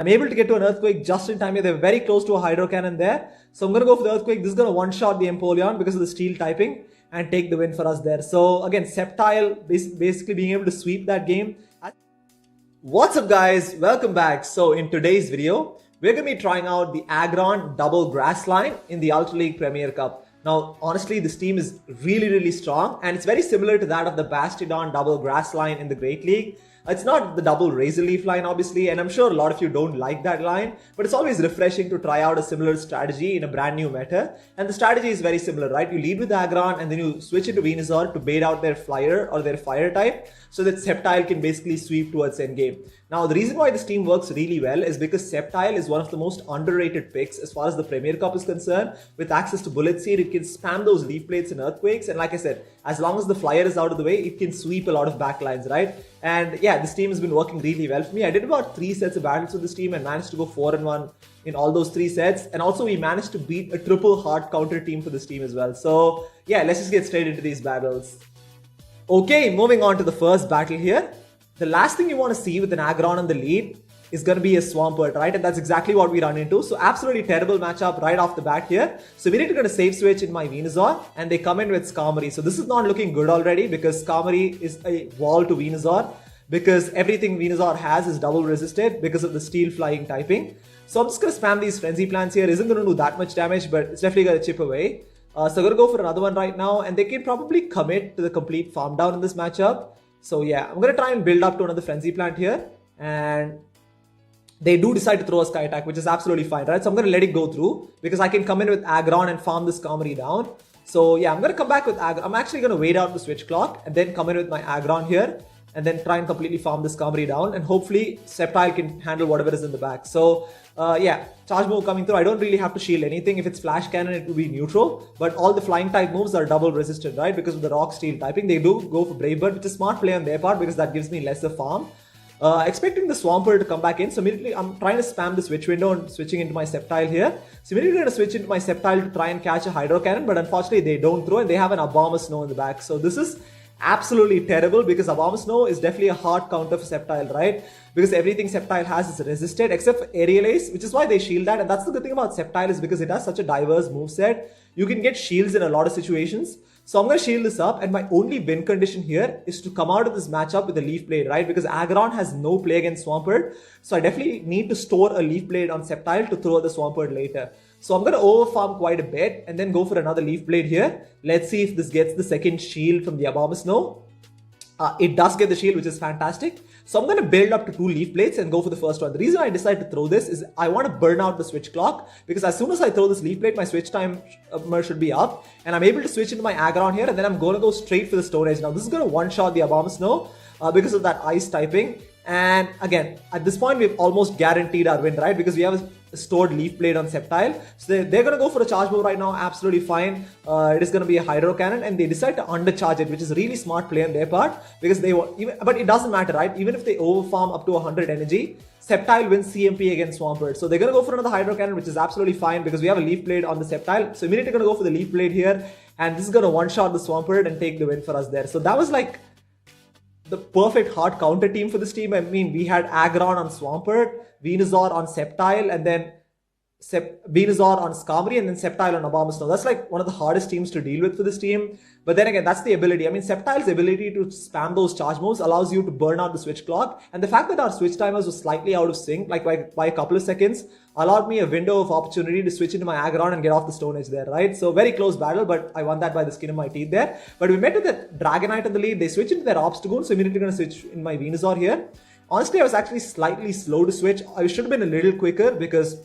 I'm able to get to an Earthquake just in time. They're very close to a Hydro Cannon there. So I'm going to go for the Earthquake. This is going to one-shot the Empoleon because of the Steel typing and take the win for us there. So again, Sceptile basically being able to sweep that game. What's up guys? Welcome back. So in today's video, we're going to be trying out the Aggron Double Grass Line in the Ultra League Premier Cup. Now, honestly, this team is really strong and it's very similar to that of the Bastiodon Double Grass Line in the Great League. It's not the double Razor Leaf line, obviously, and I'm sure a lot of you don't like that line, but it's always refreshing to try out a similar strategy in a brand new meta. And the strategy is very similar, right? You lead with Aggron and then you switch into Venusaur to bait out their Flier or their Fire type so that Sceptile can basically sweep towards endgame. Now, the reason why this team works really well is because Sceptile is one of the most underrated picks as far as the Premier Cup is concerned. With access to Bullet Seed, it can spam those Leaf Blades and Earthquakes, and like I said, as long as the Flyer is out of the way, it can sweep a lot of backlines, right? And yeah, this team has been working really well for me. I did about 3 sets of battles with this team and managed to go 4-1 in all those 3 sets. And also we managed to beat a triple hard counter team for this team as well. So yeah, let's just get straight into these battles. Okay, moving on to the first battle here. The last thing you want to see with an Aggron on the lead is going to be a Swampert, right? And that's exactly what we run into. So absolutely terrible matchup right off the bat here. So we need to get a safe switch in my Venusaur and they come in with Skarmory. So this is not looking good already because Skarmory is a wall to Venusaur because everything Venusaur has is double resisted because of the steel flying typing. So I'm just going to spam these Frenzy Plants here. Isn't going to do that much damage, but it's definitely going to chip away. So I'm going to go for another one right now and they can probably commit to the complete farm down in this matchup. So yeah, I'm going to try and build up to another Frenzy Plant here and they do decide to throw a Sky Attack, which is absolutely fine, right? So I'm going to let it go through because I can come in with Aggron and farm this Skarmory down. So yeah, I'm going to come back with Aggron. I'm actually going to wait out the switch clock and then come in with my Aggron here and then try and completely farm this Skarmory down. And hopefully Sceptile can handle whatever is in the back. So yeah, charge move coming through. I don't really have to shield anything. If it's Flash Cannon, it will be neutral. But all the flying type moves are double resisted, right? Because of the Rock Steel typing. They do go for Brave Bird, which is smart play on their part because that gives me lesser farm. Expecting the Swampert to come back in. So immediately I'm trying to spam the switch window and switching into my Sceptile here. So immediately I'm going to switch into my Sceptile to try and catch a Hydro Cannon, but unfortunately they don't throw and they have an Abomasnow in the back. So this is absolutely terrible because Abomasnow is definitely a hard counter for Sceptile, right? Because everything Sceptile has is resisted except for Aerial Ace, which is why they shield that. And that's the good thing about Sceptile is because it has such a diverse moveset. You can get shields in a lot of situations. So I'm going to shield this up and my only win condition here is to come out of this matchup with a Leaf Blade, right? Because Aggron has no play against Swampert. So I definitely need to store a Leaf Blade on Sceptile to throw the Swampert later. So I'm going to overfarm quite a bit and then go for another Leaf Blade here. Let's see if this gets the second shield from the Abomasnow. It does get the shield, which is fantastic. So I'm going to build up to 2 Leaf Blades and go for the first one. The reason I decided to throw this is I want to burn out the switch clock because as soon as I throw this Leaf Blade, my switch time should be up and I'm able to switch into my Aggron here and then I'm going to go straight for the Stone Edge. Now this is going to one-shot the Abomasnow because of that ice typing. And again, at this point, we've almost guaranteed our win, right? Because we have a stored Leaf Blade on Sceptile. So they're going to go for a charge move right now. Absolutely fine. It is going to be a Hydro Cannon and they decide to undercharge it, which is a really smart play on their part because they want, but it doesn't matter, right? Even if they overfarm up to 100 energy, Sceptile wins CMP against Swampert. So they're going to go for another Hydro Cannon, which is absolutely fine because we have a Leaf Blade on the Sceptile. So immediately going to go for the Leaf Blade here. And this is going to one-shot the Swampert and take the win for us there. So that was like the perfect hard counter team for this team. I mean, we had Aggron on Swampert, Venusaur on Sceptile, and then Venusaur on Skarmory, and then Sceptile on Abomasnow. That's like one of the hardest teams to deal with for this team. But then again, that's the ability. I mean, Sceptile's ability to spam those charge moves allows you to burn out the switch clock. And the fact that our switch timers were slightly out of sync, like by a couple of seconds, allowed me a window of opportunity to switch into my Aggron and get off the Stone Edge there, right? So very close battle, but I won that by the skin of my teeth there. But we met with the Dragonite on the lead. They switched into their Obstagoon, so immediately going to switch in my Venusaur here. Honestly, I was actually slightly slow to switch. I should have been a little quicker because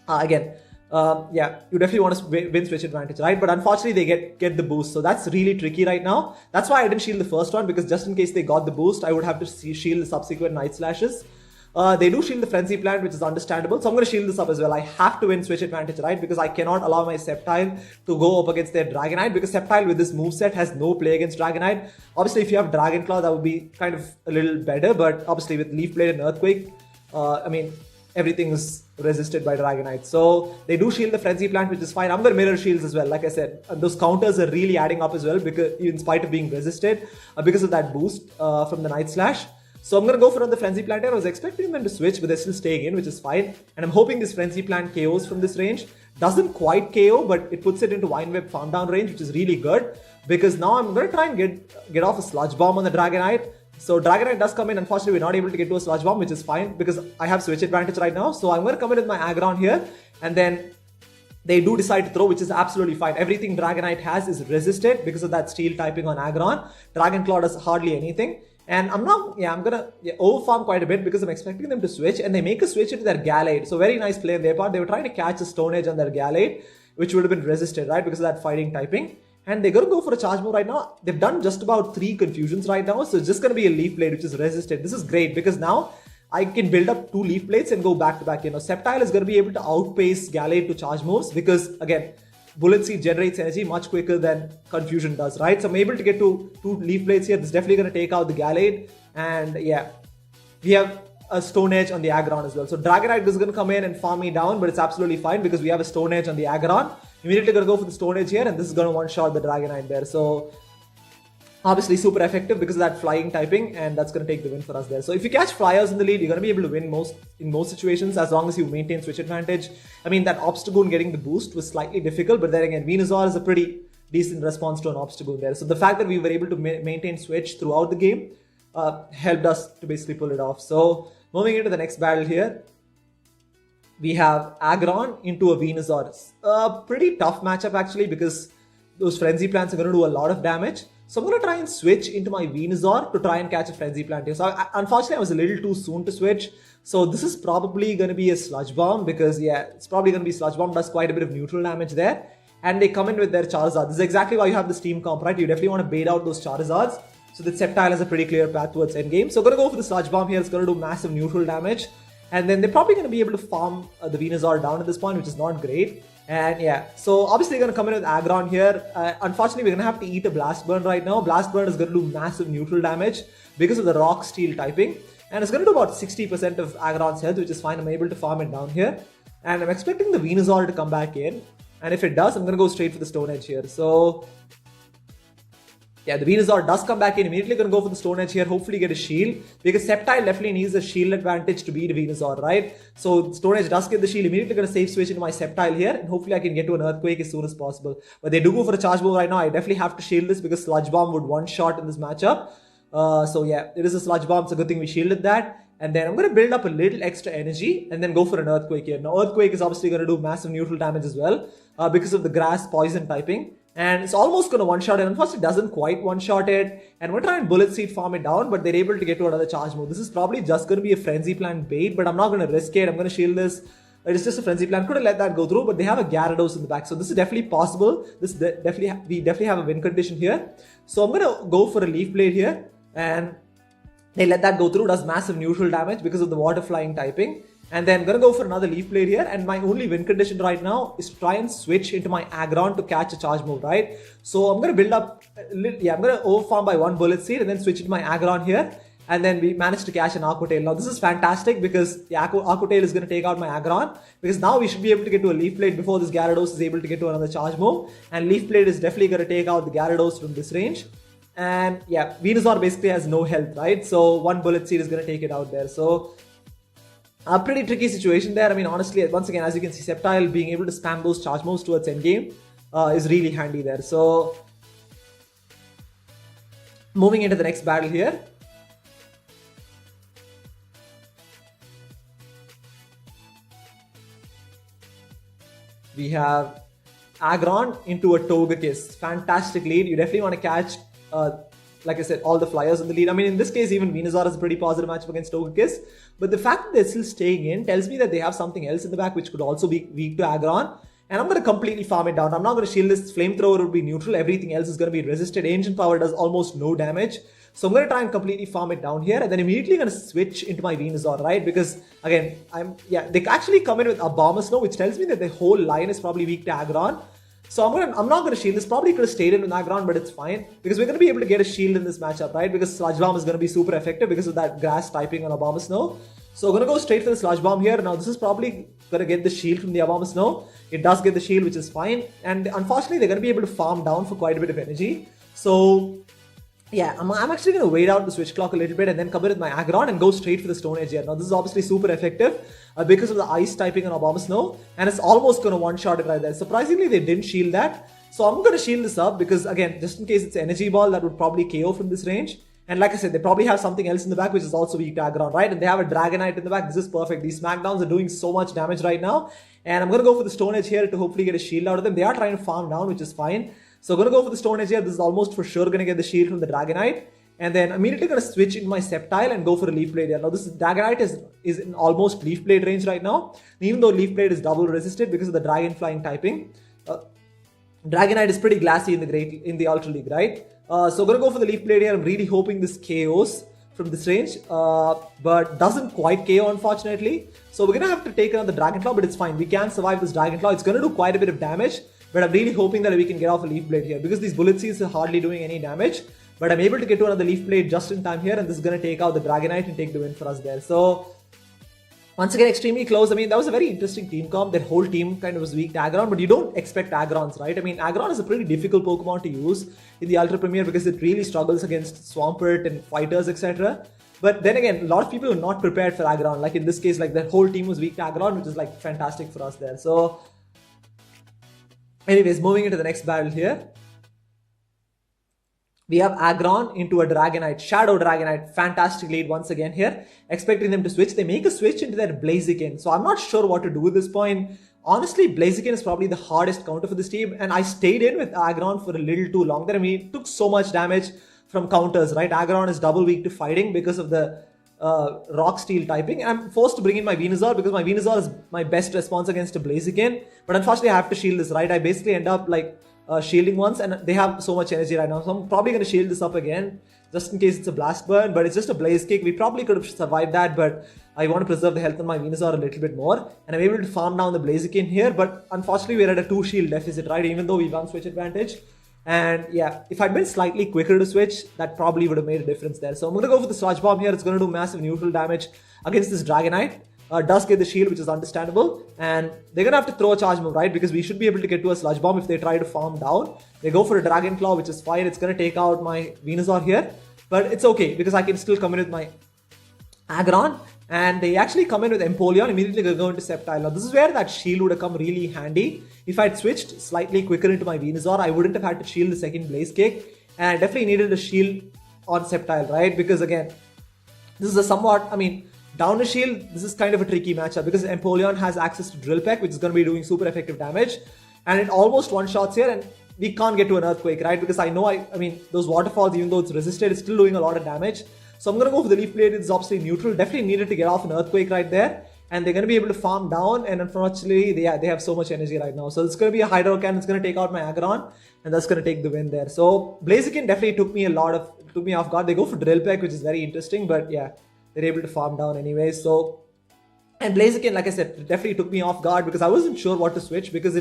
yeah, you definitely want to win switch advantage, right? But unfortunately, they get the boost. So that's really tricky right now. That's why I didn't shield the first one because just in case they got the boost, I would have to shield the subsequent Night Slashes. They do shield the Frenzy Plant, which is understandable. So I'm going to shield this up as well. I have to win switch advantage, right? Because I cannot allow my Sceptile to go up against their Dragonite because Sceptile with this moveset has no play against Dragonite. Obviously, if you have Dragon Claw, that would be kind of a little better. But obviously with Leaf Blade and Earthquake, I mean, everything is resisted by Dragonite. So they do shield the Frenzy Plant, which is fine. I'm going to mirror shields as well. Like I said, those counters are really adding up as well because in spite of being resisted because of that boost from the Night Slash. So I'm going to go for another Frenzy Plant here. I was expecting them to switch, but they're still staying in, which is fine. And I'm hoping this Frenzy Plant KOs from this range. Doesn't quite KO, but it puts it into Vine Whip farm down range, which is really good. Because now I'm going to try and get off a Sludge Bomb on the Dragonite. So Dragonite does come in. Unfortunately, we're not able to get to a Sludge Bomb, which is fine because I have switch advantage right now. So I'm going to come in with my Aggron here. And then they do decide to throw, which is absolutely fine. Everything Dragonite has is resisted because of that steel typing on Aggron. Dragon Claw does hardly anything. And I'm gonna overfarm quite a bit because I'm expecting them to switch, and they make a switch into their Gallade. So very nice play on their part. They were trying to catch a Stone Edge on their Gallade, which would have been resisted, right? Because of that fighting typing. And they're gonna go for a charge move right now. They've done just about 3 confusions right now. So it's just gonna be a Leaf Blade, which is resisted. This is great because now I can build up 2 Leaf Blades and go back to back. Sceptile is gonna be able to outpace Gallade to charge moves because again, Bullet Seed generates energy much quicker than Confusion does, right? So I'm able to get to 2 Leaf Blades here. This is definitely going to take out the Gallade. And yeah, we have a Stone Edge on the Aggron as well. So Dragonite is going to come in and farm me down, but it's absolutely fine because we have a Stone Edge on the Aggron. Immediately going to go for the Stone Edge here, and this is going to one-shot the Dragonite there. So obviously super effective because of that flying typing, and that's going to take the win for us there. So if you catch flyers in the lead, you're going to be able to win in most situations as long as you maintain switch advantage. I mean, that Obstagoon getting the boost was slightly difficult, but then again, Venusaur is a pretty decent response to an Obstagoon there. So the fact that we were able to maintain switch throughout the game helped us to basically pull it off. So moving into the next battle here, we have Aggron into a Venusaur. A pretty tough matchup actually because those Frenzy Plants are going to do a lot of damage. So I'm going to try and switch into my Venusaur to try and catch a Frenzy Plant here. So unfortunately, I was a little too soon to switch. So this is probably going to be a Sludge Bomb because yeah, it's probably going to be Sludge Bomb. Does quite a bit of neutral damage there. And they come in with their Charizard. This is exactly why you have the Steam Comp, right? You definitely want to bait out those Charizards. So the Sceptile has a pretty clear path towards endgame. So I'm going to go for the Sludge Bomb here. It's going to do massive neutral damage. And then they're probably going to be able to farm the Venusaur down at this point, which is not great. And yeah, so obviously they're going to come in with Aggron here. Unfortunately, we're going to have to eat a Blast Burn right now. Blast Burn is going to do massive neutral damage because of the Rock Steel typing. And it's going to do about 60% of Aggron's health, which is fine. I'm able to farm it down here. And I'm expecting the Venusaur to come back in. And if it does, I'm going to go straight for the Stone Edge here. So yeah, the Venusaur does come back in. Immediately going to go for the Stone Edge here. Hopefully get a shield. Because Sceptile definitely needs a shield advantage to beat Venusaur, right? So Stone Edge does get the shield. Immediately going to save switch into my Sceptile here. And hopefully I can get to an Earthquake as soon as possible. But they do go for a charge move right now. I definitely have to shield this because Sludge Bomb would one-shot in this matchup. So yeah, it is a Sludge Bomb. It's a good thing we shielded that. And then I'm going to build up a little extra energy and then go for an Earthquake here. Now Earthquake is obviously going to do massive neutral damage as well because of the grass poison typing. And it's almost going to one-shot it. Unfortunately, it doesn't quite one-shot it. And we're trying to Bullet Seed farm it down, but they're able to get to another charge move. This is probably just going to be a Frenzy Plant bait, but I'm not going to risk it. I'm going to shield this. It's just a Frenzy Plant. Could have let that go through, but they have a Gyarados in the back. So this is definitely possible. We definitely have a win condition here. So I'm going to go for a Leaf Blade here. And they let that go through. Does massive neutral damage because of the Water Flying typing. And then I'm going to go for another Leaf Blade here. And my only win condition right now is to try and switch into my Aggron to catch a charge move, right? So I'm going to build up, I'm going to overfarm by 1 Bullet Seed and then switch into my Aggron here. And then we managed to catch an Aqua Tail. Now this is fantastic because the Aqua Tail is going to take out my Aggron. Because now we should be able to get to a Leaf Blade before this Gyarados is able to get to another charge move. And Leaf Blade is definitely going to take out the Gyarados from this range. And yeah, Venusaur basically has no health, right? So 1 Bullet Seed is going to take it out there. So a pretty tricky situation there. I mean, honestly, once again, as you can see, Sceptile being able to spam those charge moves towards endgame is really handy there. So moving into the next battle here. We have Aggron into a Togekiss. Fantastic lead. You definitely want to catch like I said, all the flyers in the lead. I mean, in this case, even Venusaur is a pretty positive matchup against Togekiss. But the fact that they're still staying in tells me that they have something else in the back which could also be weak to Aggron. And I'm going to completely farm it down. I'm not going to shield this. Flamethrower would be neutral. Everything else is going to be resisted. Ancient Power does almost no damage. So I'm going to try and completely farm it down here. And then immediately going to switch into my Venusaur, right? Because again, they actually come in with Abomasnow, which tells me that the whole line is probably weak to Aggron. So I'm not going to shield this. Probably could have stayed in with Aggron, but it's fine. Because we're going to be able to get a shield in this matchup, right? Because Sludge Bomb is going to be super effective because of that grass typing on Abomasnow. So I'm going to go straight for the Sludge Bomb here. Now this is probably going to get the shield from the Abomasnow. It does get the shield, which is fine. And unfortunately, they're going to be able to farm down for quite a bit of energy. So Yeah, I'm actually going to wait out the switch clock a little bit and then come in with my Aggron and go straight for the Stone Edge here. Now, this is obviously super effective because of the ice typing on Abomasnow, and it's almost going to one-shot it right there. Surprisingly, they didn't shield that. So I'm going to shield this up because, again, just in case it's Energy Ball, that would probably KO from this range. And like I said, they probably have something else in the back which is also weak to Aggron, right? And they have a Dragonite in the back. This is perfect. These Smackdowns are doing so much damage right now. And I'm going to go for the Stone Edge here to hopefully get a shield out of them. They are trying to farm down, which is fine. So I'm going to go for the Stone Edge here. This is almost for sure going to get the shield from the Dragonite. And then immediately going to switch into my Sceptile and go for a Leaf Blade here. Now this Dragonite is in almost Leaf Blade range right now. Even though Leaf Blade is double resisted because of the Dragon Flying typing. Dragonite is pretty glassy in the Ultra League, right? So I'm going to go for the Leaf Blade here. I'm really hoping this KOs from this range. But doesn't quite KO, unfortunately. So we're going to have to take another Dragon Claw, but it's fine. We can survive this Dragon Claw. It's going to do quite a bit of damage. But I'm really hoping that we can get off a Leaf Blade here. Because these Bullet Seeds are hardly doing any damage. But I'm able to get to another Leaf Blade just in time here. And this is going to take out the Dragonite and take the win for us there. So once again, extremely close. I mean, that was a very interesting team comp. That whole team kind of was weak to Aggron, but you don't expect Aggrons, right? I mean, Aggron is a pretty difficult Pokemon to use in the Ultra Premier because it really struggles against Swampert and fighters, etc. But then again, a lot of people are not prepared for Aggron. Like in this case, like that whole team was weak to Aggron, which is like fantastic for us there. So anyways, moving into the next battle here. We have Aggron into a Dragonite, Shadow Dragonite, fantastic lead once again here. Expecting them to switch. They make a switch into their Blaziken. So I'm not sure what to do at this point. Honestly, Blaziken is probably the hardest counter for this team. And I stayed in with Aggron for a little too long there. I mean, it took so much damage from counters, right? Aggron is double weak to fighting because of the Rock Steel typing. And I'm forced to bring in my Venusaur because my Venusaur is my best response against a Blaziken. But unfortunately, I have to shield this, right? I basically end up like shielding once, and they have so much energy right now, so I'm probably going to shield this up again just in case it's a Blast Burn, but it's just a Blaze Kick. We probably could have survived that, but I want to preserve the health on my Venusaur a little bit more, and I'm able to farm down the Blaziken here, but unfortunately we're at a 2 shield deficit, right, even though we won switch advantage. And yeah, if I'd been slightly quicker to switch, that probably would have made a difference there. So I'm going to go for the Sludge Bomb here. It's going to do massive neutral damage against this Dragonite. Does get the shield, which is understandable, and they're gonna have to throw a charge move, right? Because we should be able to get to a Sludge Bomb if they try to farm down. They go for a Dragon Claw, which is fine. It's gonna take out my Venusaur here, but it's okay because I can still come in with my Aggron, and they actually come in with Empoleon. Immediately go into Sceptile. Now this is where that shield would have come really handy. If I'd switched slightly quicker into my Venusaur, I wouldn't have had to shield the second Blaze Kick, and I definitely needed a shield on Sceptile, right? Because again, this is a somewhat, I mean, down a shield, this is kind of a tricky matchup because Empoleon has access to Drill Peck, which is going to be doing super effective damage, and it almost one-shots here, and we can't get to an Earthquake, right? Because I know, I mean, those waterfalls, even though it's resisted, it's still doing a lot of damage. So I'm going to go for the Leaf Blade. It's obviously neutral. Definitely needed to get off an Earthquake right there, and they're going to be able to farm down, and unfortunately, they have so much energy right now. So it's going to be a Hydro Cannon. It's going to take out my Aggron, and that's going to take the win there. So Blaziken definitely took me off guard. They go for Drill Peck, which is very interesting, but yeah, they're able to farm down anyway. So, and Blaziken, like I said, definitely took me off guard because I wasn't sure what to switch, because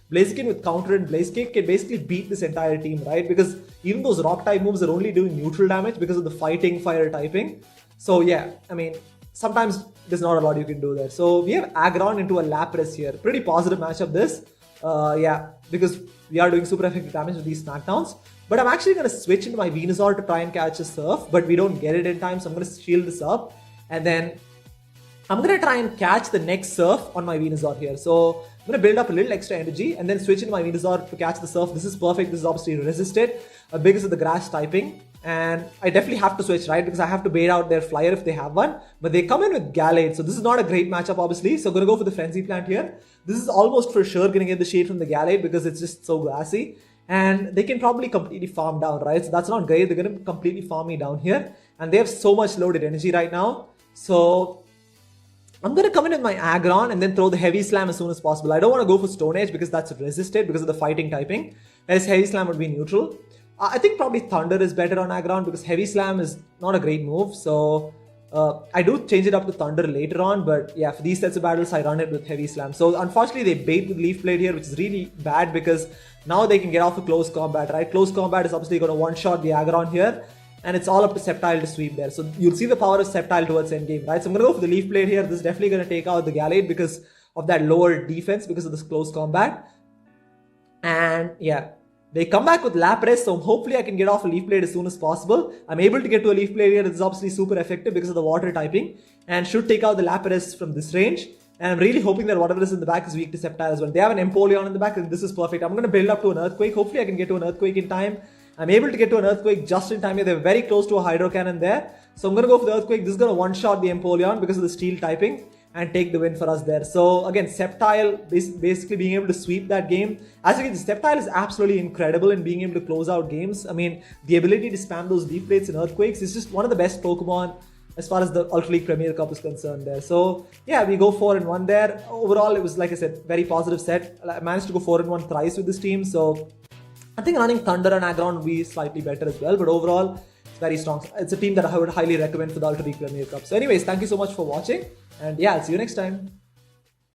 Blaziken with counter and Blaze Kick can basically beat this entire team, right? Because even those rock type moves are only doing neutral damage because of the fighting fire typing. So yeah, I mean, sometimes there's not a lot you can do there. So we have Aggron into a Lapras here. Pretty positive matchup this. Yeah, because we are doing super effective damage with these Smackdowns. But I'm actually going to switch into my Venusaur to try and catch a Surf, but we don't get it in time, so I'm going to shield this up. And then I'm going to try and catch the next Surf on my Venusaur here. So I'm going to build up a little extra energy and then switch into my Venusaur to catch the Surf. This is perfect. This is obviously resisted because of the grass typing. And I definitely have to switch, right? Because I have to bait out their Flyer if they have one. But they come in with Gallade. So this is not a great matchup, obviously. So I'm going to go for the Frenzy Plant here. This is almost for sure going to get the shade from the Gallade because it's just so grassy. And they can probably completely farm down, right? So that's not great. They're going to completely farm me down here. And they have so much loaded energy right now. So I'm going to come in with my Aggron and then throw the Heavy Slam as soon as possible. I don't want to go for Stone Edge because that's resisted because of the fighting typing. Whereas Heavy Slam would be neutral. I think probably Thunder is better on Aggron because Heavy Slam is not a great move. So I do change it up to Thunder later on. But yeah, for these sets of battles, I run it with Heavy Slam. So unfortunately, they bait with Leaf Blade here, which is really bad because now they can get off a close combat, right? Close combat is obviously going to one-shot the Aggron here. And it's all up to Sceptile to sweep there. So you'll see the power of Sceptile towards endgame, right? So I'm going to go for the Leaf Blade here. This is definitely going to take out the Gallade because of that lower defense, because of this close combat. And yeah, They come back with Lapras, so hopefully I can get off a Leaf Blade as soon as possible. I'm able to get to a Leaf Blade here. It's obviously super effective because of the water typing and should take out the Lapras from this range. And I'm really hoping that whatever is in the back is weak to Sceptile as well. They have an Empoleon in the back and this is perfect. I'm going to build up to an Earthquake. Hopefully I can get to an Earthquake in time. I'm able to get to an Earthquake just in time here. They're very close to a Hydro Cannon there. So I'm going to go for the Earthquake. This is going to one-shot the Empoleon because of the Steel typing and take the win for us there. So again, Sceptile basically being able to sweep that game. As you can see, Sceptile is absolutely incredible in being able to close out games. I mean, the ability to spam those Leaf Blades and Earthquakes is just one of the best Pokemon as far as the Ultra League Premier Cup is concerned there. So yeah, we go 4-1 there. Overall, it was, like I said, very positive set. I managed to go 4-1 thrice with this team. So I think running Thunder and Aggron would be slightly better as well. But overall, it's very strong. It's a team that I would highly recommend for the Ultra League Premier Cup. So anyways, thank you so much for watching. And yeah, I'll see you next time.